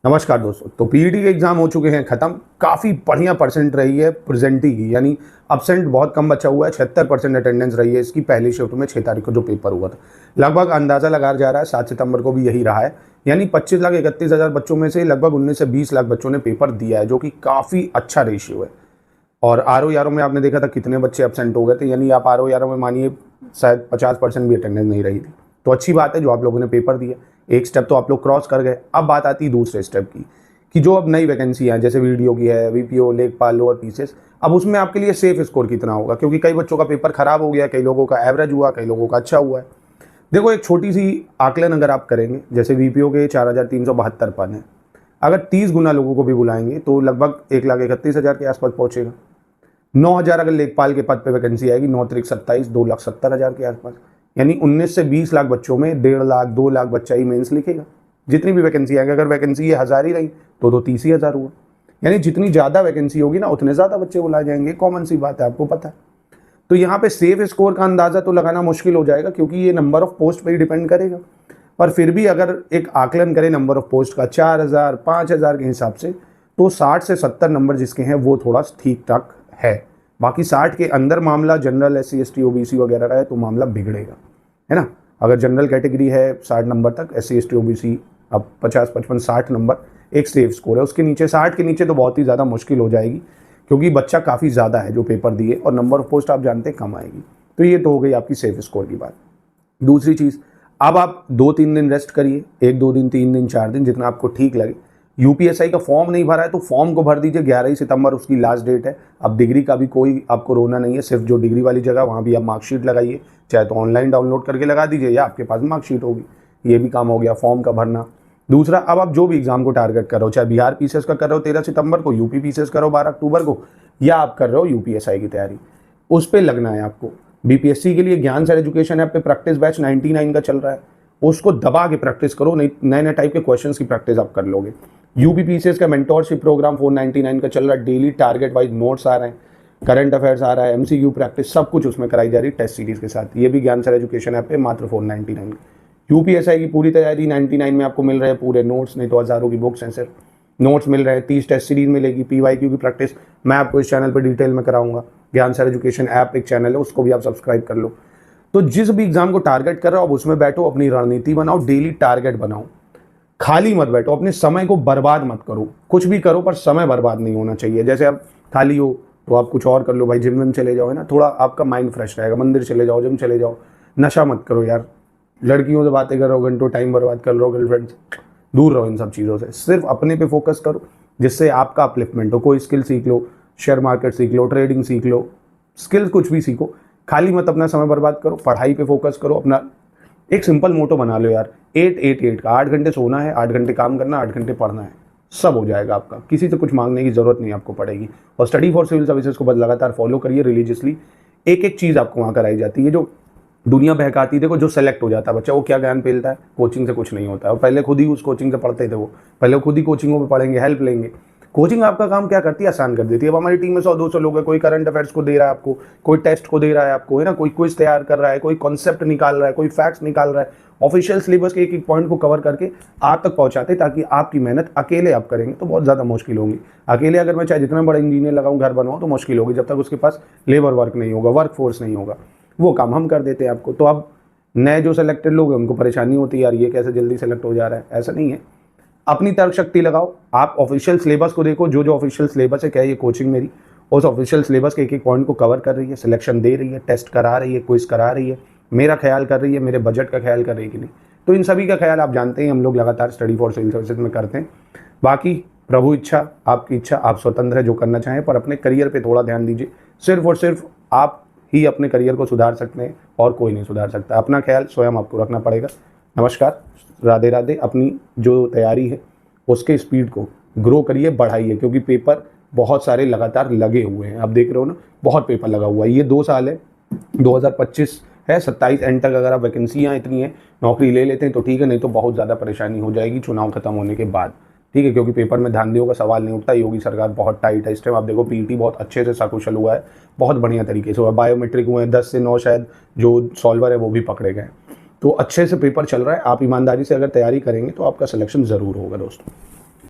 नमस्कार दोस्तों। तो पीईटी के एग्जाम हो चुके हैं ख़त्म। काफ़ी बढ़िया परसेंट रही है प्रेजेंटी की, यानी अब्सेंट बहुत कम बचा हुआ है। 76% अटेंडेंस रही है इसकी पहली शिफ्ट में 6 तारीख को जो पेपर हुआ था। लगभग अंदाज़ा लगाया जा रहा है 7 सितंबर को भी यही रहा है, यानी 25,31,000 बच्चों में से लगभग 19 से 20 लाख बच्चों ने पेपर दिया है, जो कि काफ़ी अच्छा रेशियो है। और आर में आपने देखा था कितने बच्चे एब्सेंट हो गए थे, यानी आप आर में मानिए शायद 50% भी अटेंडेंस नहीं रही थी। तो अच्छी बात है जो आप लोगों ने पेपर दिया, एक स्टेप तो आप लोग क्रॉस कर गए। अब बात आती है दूसरे स्टेप की, कि जो अब नई वैकेंसी है जैसे वीडियो की है, वीपीओ, लेखपाल, लोअर पीसेस, अब उसमें आपके लिए सेफ स्कोर कितना होगा, क्योंकि कई बच्चों का पेपर खराब हो गया, कई लोगों का एवरेज हुआ, कई लोगों का अच्छा हुआ है। देखो, एक छोटी सी आकलन अगर आप करेंगे, जैसे वीपीओ के 4,372 पद हैं, अगर 30 गुना लोगों को भी बुलाएंगे तो लगभग 1,31,000 के आसपास पहुंचेगा। 9,000 अगर लेखपाल के पद पे वैकेंसी आएगी, 9 त्रिक 27, 2,70,000 के आसपास, यानी 19 से 20 लाख बच्चों में 1.5 लाख 2 लाख बच्चा ही मेंस लिखेगा। जितनी भी वैकेंसी आएगी, अगर वैकेंसी ये 1000 ही रही तो 30,000 हुआ, यानी जितनी ज़्यादा वैकेंसी होगी ना उतने ज़्यादा बच्चे बुलाए जाएंगे। कॉमन सी बात है, आपको पता है। तो यहाँ पे सेफ स्कोर का अंदाज़ा तो लगाना मुश्किल हो जाएगा, क्योंकि ये नंबर ऑफ पोस्ट पर ही डिपेंड करेगा। पर फिर भी अगर एक आकलन करें नंबर ऑफ पोस्ट का 4,000 5,000 के हिसाब से, तो 60 से 70 नंबर जिसके हैं वो थोड़ा ठीक ठाक है। बाकी 60 के अंदर मामला जनरल, SC ST OBC वगैरह का है तो मामला बिगड़ेगा, है ना। अगर जनरल कैटेगरी है 60 नंबर तक, SC ST OBC अब 50 55 60 नंबर एक सेफ स्कोर है। उसके नीचे 60 के नीचे तो बहुत ही ज़्यादा मुश्किल हो जाएगी, क्योंकि बच्चा काफ़ी ज़्यादा है जो पेपर दिए और नंबर ऑफ पोस्ट आप जानते हैं कम आएगी। तो ये तो हो गई आपकी सेफ स्कोर की बात। दूसरी चीज़, अब आप 2-3 दिन रेस्ट करिए, 1-2 दिन 3 दिन 4 दिन जितना आपको ठीक लगे। यूपीएसआई का फॉर्म नहीं भरा है तो फॉर्म को भर दीजिए, 11 ही सितंबर उसकी लास्ट डेट है। अब डिग्री का भी कोई आपको रोना नहीं है, सिर्फ जो डिग्री वाली जगह वहाँ भी आप मार्कशीट लगाइए, चाहे तो ऑनलाइन डाउनलोड करके लगा दीजिए या आपके पास मार्कशीट होगी। ये भी काम हो गया फॉर्म का भरना। दूसरा, अब आप जो भी एग्जाम को टारगेट कर रहे हो, चाहे बिहार पीसीएस का कर रहे हो 13 सितंबर को, यूपी पीसीएस करो 12 अक्टूबर को, या आप कर रहे हो यूपीएसआई की तैयारी, उस पर लगना है आपको। बीपीएससी के लिए ज्ञान सर एजुकेशन ऐप पे प्रैक्टिस बैच 99 का चल रहा है, उसको दबा के प्रैक्टिस करो, नए नए टाइप के क्वेश्चंस की प्रैक्टिस आप कर लोगे। यूपीपीसीएस का मेंटोरशिप प्रोग्राम 499 का चल रहा है, डेली टारगेट वाइज नोट्स आ रहे हैं, करंट अफेयर्स आ रहा है, MCQ प्रैक्टिस, सब कुछ उसमें कराई जा रही है टेस्ट सीरीज के साथ। ये भी ज्ञान सर एजुकेशन ऐप पे मात्र 499। यूपीएसआई की पूरी तैयारी 99 में आपको मिल रहे हैं, पूरे नोट्स, नहीं तो हज़ारों की बुक्स हैं, सिर्फ नोट्स मिल रहे हैं। 30 टेस्ट सीरीज मिलेगी, PYQ की प्रैक्टिस मैं आपको इस चैनल पर डिटेल में कराऊंगा। ज्ञान सर एजुकेशन ऐप एक चैनल है, उसको भी आप सब्सक्राइब कर लो। तो जिस भी एग्जाम को टारगेट कर रहे हो आप उसमें बैठो, अपनी रणनीति बनाओ, डेली टारगेट बनाओ, खाली मत बैठो, अपने समय को बर्बाद मत करो। कुछ भी करो पर समय बर्बाद नहीं होना चाहिए। जैसे आप खाली हो तो आप कुछ और कर लो भाई, जिम में चले जाओ, है ना, थोड़ा आपका माइंड फ्रेश रहेगा। मंदिर चले जाओ, जिम चले जाओ, नशा मत करो यार, लड़कियों से बातें कर रहे हो, घंटों टाइम बर्बाद कर रहे हो, गर्लफ्रेंड, दूर रहो इन सब चीज़ों से। सिर्फ अपने पे फोकस करो जिससे आपका अपलिफ्टमेंट हो। कोई स्किल सीख लो, शेयर मार्केट सीख लो, ट्रेडिंग सीख लो, स्किल कुछ भी सीखो, खाली मत अपना समय बर्बाद करो, पढ़ाई पे फोकस करो। अपना एक सिंपल मोटो बना लो यार, 8-8-8 का, 8 घंटे सोना है, 8 घंटे काम करना, 8 घंटे पढ़ना है, सब हो जाएगा आपका। किसी से कुछ मांगने की जरूरत नहीं आपको पड़ेगी। और स्टडी फॉर सिविल सर्विसेज को बस लगातार फॉलो करिए रिलीजियसली। एक एक चीज़ आपको वहाँ कराई जाती है, जो दुनिया बहकाती। देखो, जो सेलेक्ट हो जाता है बच्चा वो क्या ज्ञान पेलता है, कोचिंग से कुछ नहीं होता है। और पहले खुद ही उस कोचिंग से पढ़ते थे, वो पहले खुद ही कोचिंगों में पढ़ेंगे, हेल्प लेंगे। कोचिंग आपका काम क्या करती है, आसान कर देती है। अब हमारी टीम में 100-200 लोग हैं, कोई करंट अफेयर्स को दे रहा है आपको, कोई टेस्ट को दे रहा है आपको, है ना, कोई क्विज तैयार कर रहा है, कोई कॉन्सेप्ट निकाल रहा है, कोई फैक्ट्स निकाल रहा है। ऑफिशियल सिलेबस के एक एक पॉइंट को कवर करके आप तक पहुंचाते, ताकि आपकी मेहनत अकेले आप करेंगे तो बहुत ज़्यादा मुश्किल होगी। अकेले अगर मैं चाहे जितना बड़ा इंजीनियर लगाऊं, घर बनवाऊं, तो मुश्किल होगी जब तक उसके पास लेबर वर्क नहीं होगा, वर्क फोर्स नहीं होगा। वो काम हम कर देते हैं आपको। तो अब नए जो सिलेक्टेड लोग हैं उनको परेशानी होती है, यार ये कैसे जल्दी सेलेक्ट हो जा रहा है। ऐसा नहीं है, अपनी तर्क शक्ति लगाओ, आप ऑफिशियल सिलेबस को देखो, जो जो ऑफिशियल सिलेबस है, क्या ये कोचिंग मेरी उस ऑफिशियल सिलेबस के एक एक पॉइंट को कवर कर रही है, सिलेक्शन दे रही है, टेस्ट करा रही है, क्विज करा रही है, मेरा ख्याल कर रही है, मेरे बजट का ख्याल कर रही है कि नहीं। तो इन सभी का ख्याल आप जानते हैं, हम लोग लगातार स्टडी फॉर सिविल सर्विसेज में करते हैं। बाकी प्रभु इच्छा, आपकी इच्छा, आप स्वतंत्र है जो करना चाहें, पर अपने करियर पर थोड़ा ध्यान दीजिए। सिर्फ और सिर्फ आप ही अपने करियर को सुधार सकते हैं और कोई नहीं सुधार सकता। अपना ख्याल स्वयं आपको रखना पड़ेगा। नमस्कार, राधे राधे। अपनी जो तैयारी है उसके स्पीड को ग्रो करिए, बढ़ाइए, क्योंकि पेपर बहुत सारे लगातार लगे हुए हैं। आप देख रहे हो ना, बहुत पेपर लगा हुआ है। ये 2 साल है, 2025 है, 27 एंड तक अगर आप वैकेंसियाँ इतनी हैं, नौकरी ले लेते हैं तो ठीक है, नहीं तो बहुत ज़्यादा परेशानी हो जाएगी चुनाव खत्म होने के बाद, ठीक है। क्योंकि पेपर में धांधलियों का सवाल नहीं उठता। योगी सरकार बहुत टाइट है इस टाइम। आप देखो, पीईटी बहुत अच्छे से सकुशल हुआ है, बहुत बढ़िया तरीके से हुआ। बायोमेट्रिक हुए हैं, 10 से 9 शायद जो सॉल्वर है वो भी पकड़े गए। तो अच्छे से पेपर चल रहा है। आप ईमानदारी से अगर तैयारी करेंगे तो आपका सिलेक्शन ज़रूर होगा दोस्तों।